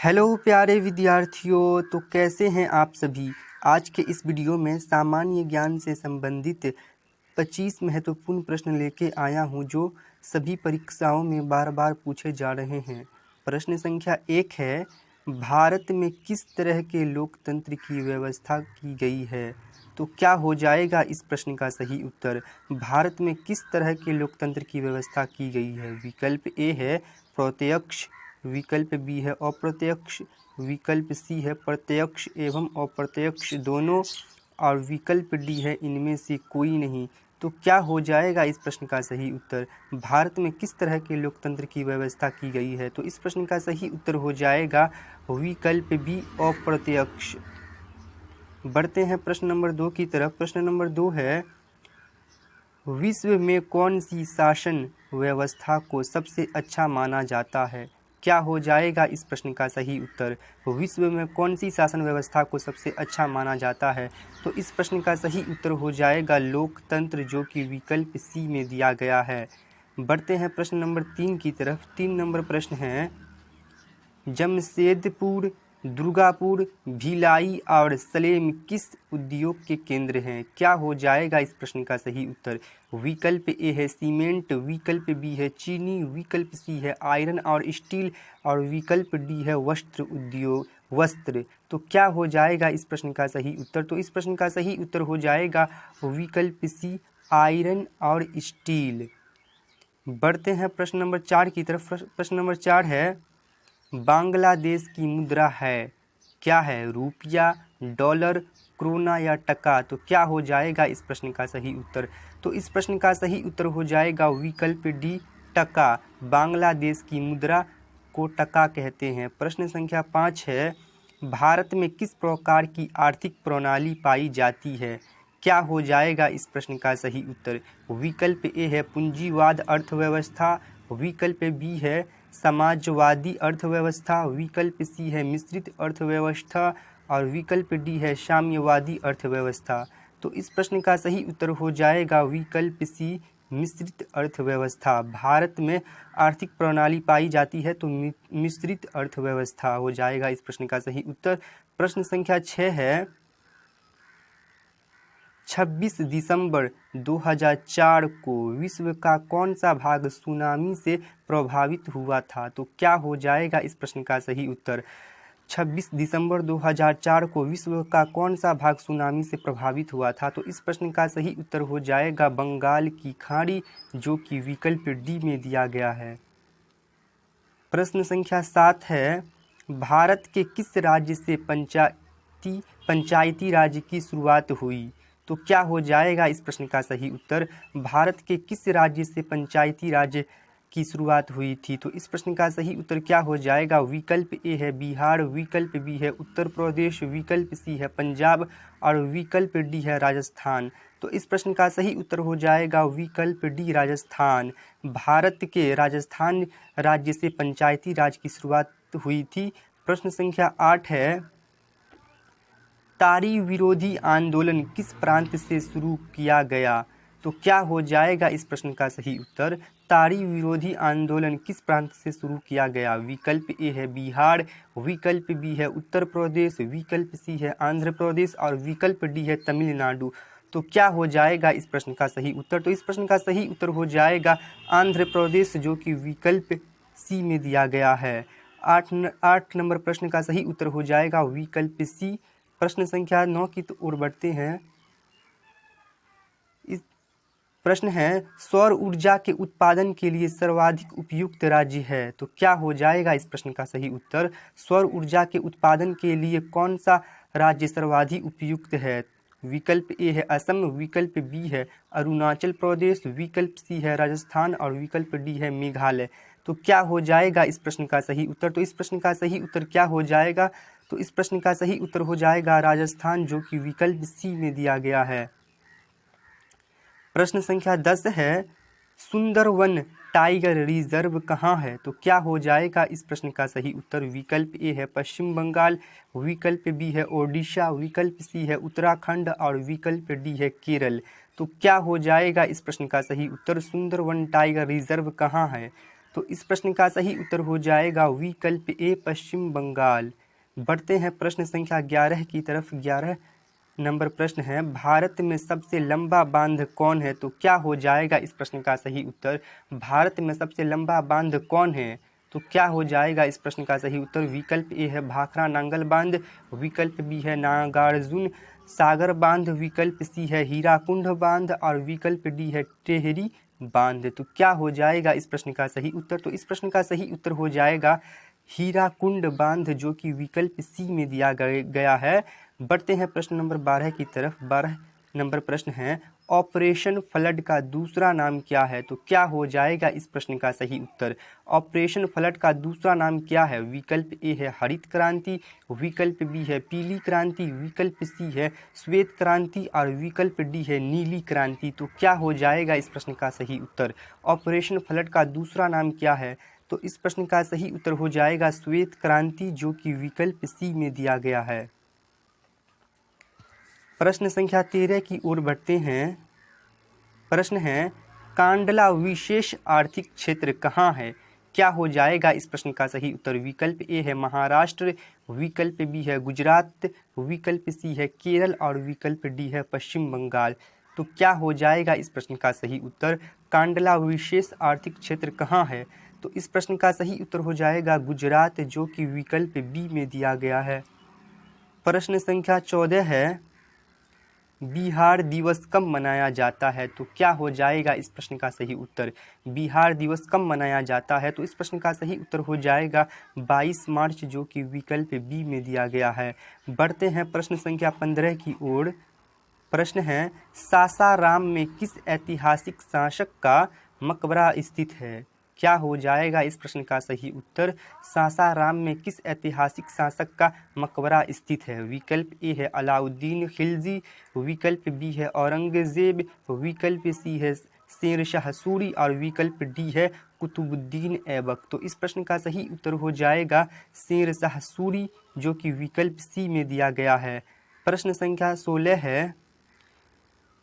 Hello प्यारे विद्यार्थियों, तो कैसे हैं आप सभी। आज के इस वीडियो में सामान्य ज्ञान से संबंधित 25 महत्वपूर्ण प्रश्न लेके आया हूं जो सभी परीक्षाओं में बार बार पूछे जा रहे हैं। प्रश्न संख्या 1 है, भारत में किस तरह के लोकतंत्र की व्यवस्था की गई है। तो क्या हो जाएगा इस प्रश्न का सही उत्तर। भारत में किस तरह के लोकतंत्र की व्यवस्था की गई है। विकल्प ए है प्रत्यक्ष, विकल्प बी है अप्रत्यक्ष, विकल्प सी है प्रत्यक्ष एवं अप्रत्यक्ष दोनों, और विकल्प डी है इनमें से कोई नहीं। तो क्या हो जाएगा इस प्रश्न का सही उत्तर। भारत में किस तरह के लोकतंत्र की व्यवस्था की गई है। तो इस प्रश्न का सही उत्तर हो जाएगा विकल्प बी अप्रत्यक्ष। बढ़ते हैं प्रश्न नंबर 2 की तरफ। प्रश्न नंबर 2 है, विश्व में कौन सी शासन व्यवस्था को सबसे अच्छा माना जाता है। क्या हो जाएगा इस प्रश्न का सही उत्तर। विश्व में कौन सी शासन व्यवस्था को सबसे अच्छा माना जाता है। तो इस प्रश्न का सही उत्तर हो जाएगा लोकतंत्र, जो कि विकल्प सी में दिया गया है। बढ़ते हैं प्रश्न नंबर 3 की तरफ। 3 नंबर प्रश्न है, जमशेदपुर, दुर्गापुर, भिलाई और सलेम किस उद्योग के केंद्र हैं। क्या हो जाएगा इस प्रश्न का सही उत्तर। विकल्प ए है सीमेंट, विकल्प बी है चीनी, विकल्प सी है आयरन और स्टील, और विकल्प डी है वस्त्र उद्योग वस्त्र। तो क्या हो जाएगा इस प्रश्न का सही उत्तर। तो इस प्रश्न का सही उत्तर हो जाएगा विकल्प सी आयरन और स्टील। बढ़ते हैं प्रश्न नंबर 4 की तरफ। प्रश्न नंबर 4 है, बांग्लादेश की मुद्रा है, क्या है, रुपया, डॉलर, क्रोना या टका। तो क्या हो जाएगा इस प्रश्न का सही उत्तर। तो इस प्रश्न का सही उत्तर हो जाएगा विकल्प डी टका। बांग्लादेश की मुद्रा को टका कहते हैं। प्रश्न संख्या 5 है, भारत में किस प्रकार की आर्थिक प्रणाली पाई जाती है। क्या हो जाएगा इस प्रश्न का सही उत्तर। विकल्प ए है पूंजीवाद अर्थव्यवस्था, विकल्प बी है समाजवादी अर्थव्यवस्था, विकल्प सी है मिश्रित अर्थव्यवस्था, और विकल्प डी है साम्यवादी अर्थव्यवस्था। तो इस प्रश्न का सही उत्तर हो जाएगा विकल्प सी मिश्रित अर्थव्यवस्था। भारत में आर्थिक प्रणाली पाई जाती है तो मिश्रित अर्थव्यवस्था हो जाएगा इस प्रश्न का सही उत्तर। प्रश्न संख्या 6 है, 26 दिसंबर 2004 को विश्व का कौन सा भाग सुनामी से प्रभावित हुआ था। तो क्या हो जाएगा इस प्रश्न का सही उत्तर। 26 दिसंबर 2004 को विश्व का कौन सा भाग सुनामी से प्रभावित हुआ था। तो इस प्रश्न का सही उत्तर हो जाएगा बंगाल की खाड़ी, जो कि विकल्प डी में दिया गया है। प्रश्न संख्या 7 है, भारत के किस राज्य से पंचायती राज की शुरुआत हुई। तो क्या हो जाएगा इस प्रश्न का सही उत्तर। भारत के किस राज्य से पंचायती राज की शुरुआत हुई थी। तो इस प्रश्न का सही उत्तर क्या हो जाएगा। विकल्प ए है बिहार, विकल्प बी है उत्तर प्रदेश, विकल्प सी है पंजाब, और विकल्प डी है राजस्थान। तो इस प्रश्न का सही उत्तर हो जाएगा विकल्प डी राजस्थान। भारत के राजस्थान राज्य से पंचायती राज की शुरुआत हुई थी। प्रश्न संख्या 8 है, तारी विरोधी आंदोलन किस प्रांत से शुरू किया गया। तो क्या हो जाएगा इस प्रश्न का सही उत्तर। तारी विरोधी आंदोलन किस प्रांत से शुरू किया गया। विकल्प ए है बिहार, विकल्प बी है उत्तर प्रदेश, विकल्प सी है आंध्र प्रदेश, और विकल्प डी है तमिलनाडु। तो क्या हो जाएगा इस प्रश्न का सही उत्तर। तो इस प्रश्न का सही उत्तर हो जाएगा आंध्र प्रदेश, जो कि विकल्प सी में दिया गया है। 8 नंबर प्रश्न का सही उत्तर हो जाएगा विकल्प सी। प्रश्न संख्या 9 की ओर बढ़ते हैं। इस प्रश्न है, सौर ऊर्जा के उत्पादन के लिए सर्वाधिक उपयुक्त राज्य है। तो क्या हो जाएगा इस प्रश्न का सही उत्तर। सौर ऊर्जा के उत्पादन के लिए कौन सा राज्य सर्वाधिक उपयुक्त है। विकल्प ए है असम, विकल्प बी है अरुणाचल प्रदेश, विकल्प सी है राजस्थान, और विकल्प डी है मेघालय। तो क्या हो जाएगा इस प्रश्न का सही उत्तर। तो इस प्रश्न का सही उत्तर क्या हो जाएगा। तो इस प्रश्न का सही उत्तर हो जाएगा राजस्थान, जो कि विकल्प सी में दिया गया है। प्रश्न संख्या 10 है, सुंदरवन टाइगर रिजर्व कहाँ है। तो क्या हो जाएगा इस प्रश्न का सही उत्तर। विकल्प ए है पश्चिम बंगाल, विकल्प बी है ओडिशा, विकल्प सी है उत्तराखंड, और विकल्प डी है केरल। तो क्या हो जाएगा इस प्रश्न का सही उत्तर। सुंदरवन टाइगर रिजर्व कहाँ है। तो इस प्रश्न का सही उत्तर हो जाएगा विकल्प ए पश्चिम बंगाल। बढ़ते हैं प्रश्न संख्या 11 की तरफ। 11 नंबर प्रश्न है, भारत में सबसे लंबा बांध कौन है? तो क्या हो जाएगा इस प्रश्न का सही उत्तर? भारत में सबसे लंबा बांध कौन है? तो क्या हो जाएगा इस प्रश्न का सही उत्तर? विकल्प ए है भाखड़ा नांगल बांध, विकल्प बी है नागार्जुन सागर बांध, विकल्प सी है हीराकुंड बांध और विकल्प डी है टेहरी बांध। तो क्या हो जाएगा इस प्रश्न का सही उत्तर? तो इस प्रश्न का सही उत्तर हो जाएगा हीराकुंड बांध, जो कि विकल्प सी में दिया गया है। बढ़ते हैं प्रश्न नंबर 12 की तरफ। 12 नंबर प्रश्न है, ऑपरेशन फ्लड का दूसरा नाम क्या है? तो क्या हो जाएगा इस प्रश्न का सही उत्तर? ऑपरेशन फ्लड का दूसरा नाम क्या है? विकल्प ए है हरित क्रांति, विकल्प बी है पीली क्रांति, विकल्प सी है श्वेत क्रांति और विकल्प डी है नीली क्रांति। तो क्या हो जाएगा इस प्रश्न का सही उत्तर? ऑपरेशन फ्लड का दूसरा नाम क्या है? तो इस प्रश्न का सही उत्तर हो जाएगा श्वेत क्रांति, जो कि विकल्प सी में दिया गया है। प्रश्न संख्या 13 की ओर बढ़ते हैं। प्रश्न है, कांडला विशेष आर्थिक क्षेत्र कहाँ है? क्या हो जाएगा इस प्रश्न का सही उत्तर? विकल्प ए है महाराष्ट्र, विकल्प बी है गुजरात, विकल्प सी है केरल और विकल्प डी है पश्चिम बंगाल। तो क्या हो जाएगा इस प्रश्न का सही उत्तर? कांडला विशेष आर्थिक क्षेत्र कहाँ है? तो इस प्रश्न का सही उत्तर हो जाएगा गुजरात, जो कि विकल्प बी में दिया गया है। प्रश्न संख्या 14 है, बिहार दिवस कब मनाया जाता है? तो क्या हो जाएगा इस प्रश्न का सही उत्तर? बिहार दिवस कब मनाया जाता है? तो इस प्रश्न का सही उत्तर हो जाएगा 22 मार्च, जो कि विकल्प बी में दिया गया है। बढ़ते हैं प्रश्न संख्या 15 की ओर। प्रश्न है, सासाराम में किस ऐतिहासिक शासक का मकबरा स्थित है? क्या हो जाएगा इस प्रश्न का सही उत्तर? सासाराम में किस ऐतिहासिक शासक का मकबरा स्थित है? विकल्प ए है अलाउद्दीन खिलजी, विकल्प बी है औरंगजेब, विकल्प सी है शेरशाह सूरी और विकल्प डी है कुतुबुद्दीन ऐबक। तो इस प्रश्न का सही उत्तर हो जाएगा शेरशाह सूरी, जो कि विकल्प सी में दिया गया है। प्रश्न संख्या 16 है,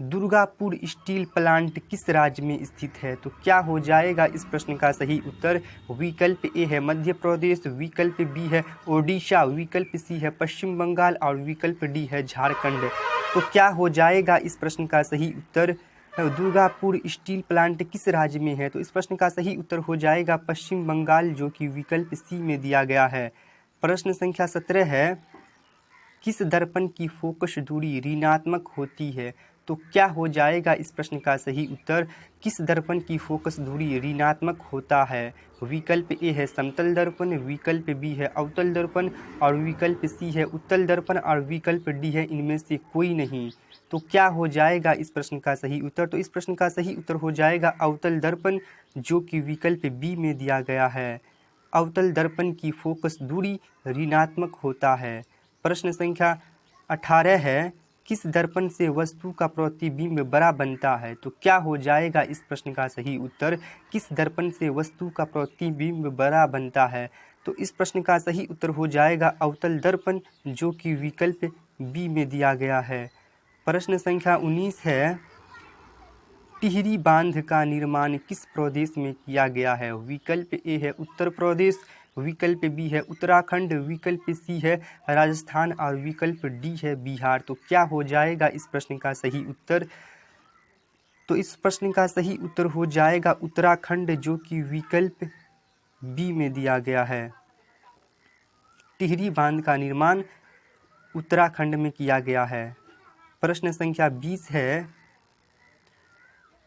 दुर्गापुर स्टील प्लांट किस राज्य में स्थित है? तो क्या हो जाएगा इस प्रश्न का सही उत्तर? विकल्प ए है मध्य प्रदेश, विकल्प बी है ओडिशा, विकल्प सी है पश्चिम बंगाल और विकल्प डी है झारखंड। तो क्या हो जाएगा इस प्रश्न का सही उत्तर? दुर्गापुर स्टील प्लांट किस राज्य में है? तो इस प्रश्न का सही उत्तर हो जाएगा पश्चिम बंगाल, जो कि विकल्प सी में दिया गया है। प्रश्न संख्या 17 है, किस दर्पण की फोकस दूरी ऋणात्मक होती है? तो क्या हो जाएगा इस प्रश्न का सही उत्तर? किस दर्पण की फोकस दूरी ऋणात्मक होता है? विकल्प ए है समतल दर्पण, विकल्प बी है अवतल दर्पण और विकल्प सी है उत्तल दर्पण और विकल्प डी है इनमें से कोई नहीं। तो क्या हो जाएगा इस प्रश्न का सही उत्तर? तो इस प्रश्न का सही उत्तर हो जाएगा अवतल दर्पण, जो कि विकल्प बी में दिया गया है। अवतल दर्पण की फोकस दूरी ऋणात्मक होता है। प्रश्न संख्या 18 है, किस दर्पण से वस्तु का प्रतिबिंब बड़ा बनता है? तो क्या हो जाएगा इस प्रश्न का सही उत्तर? किस दर्पण से वस्तु का प्रतिबिंब बड़ा बनता है? तो इस प्रश्न का सही उत्तर हो जाएगा अवतल दर्पण, जो कि विकल्प बी में दिया गया है। प्रश्न संख्या 19 है, टिहरी बांध का निर्माण किस प्रदेश में किया गया है? विकल्प ए है उत्तर प्रदेश, विकल्प बी है उत्तराखंड, विकल्प सी है राजस्थान और विकल्प डी है बिहार। तो क्या हो जाएगा इस प्रश्न का सही उत्तर? तो इस प्रश्न का सही उत्तर हो जाएगा उत्तराखंड, जो कि विकल्प बी में दिया गया है। टिहरी बांध का निर्माण उत्तराखंड में किया गया है। प्रश्न संख्या 20 है,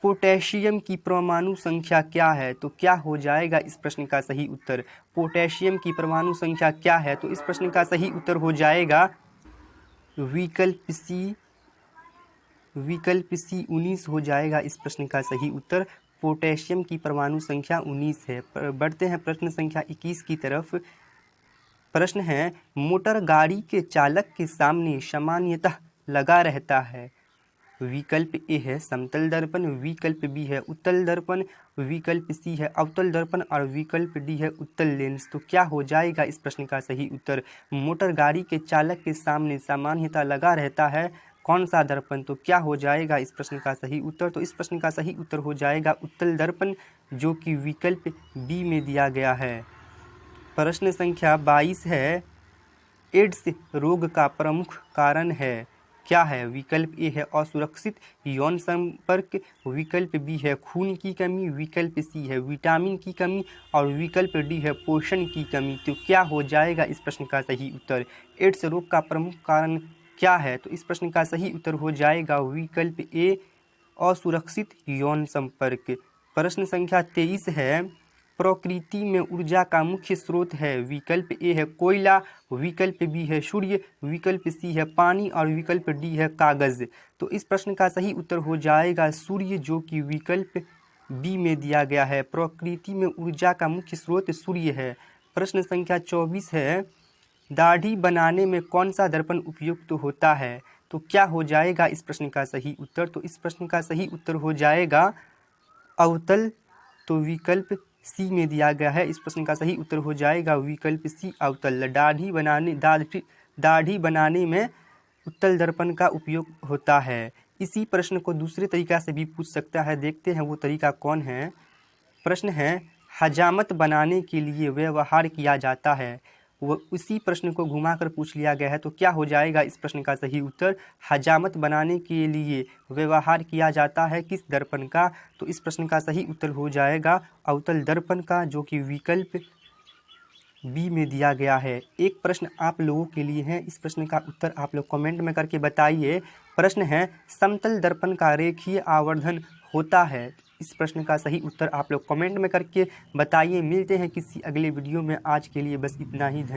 पोटेशियम की परमाणु संख्या क्या है? तो क्या हो जाएगा इस प्रश्न का सही उत्तर? पोटेशियम की परमाणु संख्या क्या है? तो इस प्रश्न का सही उत्तर हो जाएगा विकल्प सी 19 हो जाएगा इस प्रश्न का सही उत्तर। पोटेशियम की परमाणु संख्या 19 है। बढ़ते हैं प्रश्न संख्या 21 की तरफ। प्रश्न है, मोटर गाड़ी के चालक के सामने सामान्यतः लगा रहता है। विकल्प ए है समतल दर्पण, विकल्प बी है उत्तल दर्पण, विकल्प सी है अवतल दर्पण और विकल्प डी है उत्तल लेंस। तो क्या हो जाएगा इस प्रश्न का सही उत्तर? मोटर गाड़ी के चालक के सामने सामान्यतः लगा रहता है कौन सा दर्पण? तो क्या हो जाएगा इस प्रश्न का सही उत्तर? तो इस प्रश्न का सही उत्तर हो जाएगा उत्तल दर्पण, जो कि विकल्प बी में दिया गया है। प्रश्न संख्या 22 है, एड्स रोग का प्रमुख कारण है, क्या है? विकल्प ए है असुरक्षित यौन संपर्क, विकल्प बी है खून की कमी, विकल्प सी है विटामिन की कमी और विकल्प डी है पोषण की कमी। तो क्या हो जाएगा इस प्रश्न का सही उत्तर? एड्स रोग का प्रमुख कारण क्या है? तो इस प्रश्न का सही उत्तर हो जाएगा विकल्प ए असुरक्षित यौन संपर्क। प्रश्न संख्या 23 है, प्रकृति में ऊर्जा का मुख्य स्रोत है, विकल्प ए है कोयला, विकल्प बी है सूर्य, विकल्प सी है पानी और विकल्प डी है कागज। तो इस प्रश्न का सही उत्तर हो जाएगा सूर्य, जो कि विकल्प बी में दिया गया है। प्रकृति में ऊर्जा का मुख्य स्रोत सूर्य है। प्रश्न संख्या 24 है, दाढ़ी बनाने में कौन सा दर्पण उपयुक्त होता है? तो क्या हो जाएगा इस प्रश्न का सही उत्तर? तो इस प्रश्न का सही उत्तर हो जाएगा अवतल। तो विकल्प सी में दिया गया है। इस प्रश्न का सही उत्तर हो जाएगा विकल्प सी अवतल। दाढ़ी बनाने में उत्तल दर्पण का उपयोग होता है। इसी प्रश्न को दूसरे तरीका से भी पूछ सकता है, देखते हैं वो तरीका कौन है। प्रश्न है, हजामत बनाने के लिए व्यवहार किया जाता है, वो उसी प्रश्न को घुमाकर पूछ लिया गया है। तो क्या हो जाएगा इस प्रश्न का सही उत्तर? हजामत बनाने के लिए व्यवहार किया जाता है किस दर्पण का? तो इस प्रश्न का सही उत्तर हो जाएगा अवतल दर्पण का, जो कि विकल्प बी में दिया गया है। एक प्रश्न आप लोगों के लिए है, इस प्रश्न का उत्तर आप लोग कमेंट में करके बताइए। प्रश्न है, समतल दर्पण का रेखीय आवर्धन होता है, इस प्रश्न का सही उत्तर आप लोग कमेंट में करके बताइए। मिलते हैं किसी अगले वीडियो में, आज के लिए बस इतना ही। धन्यवाद।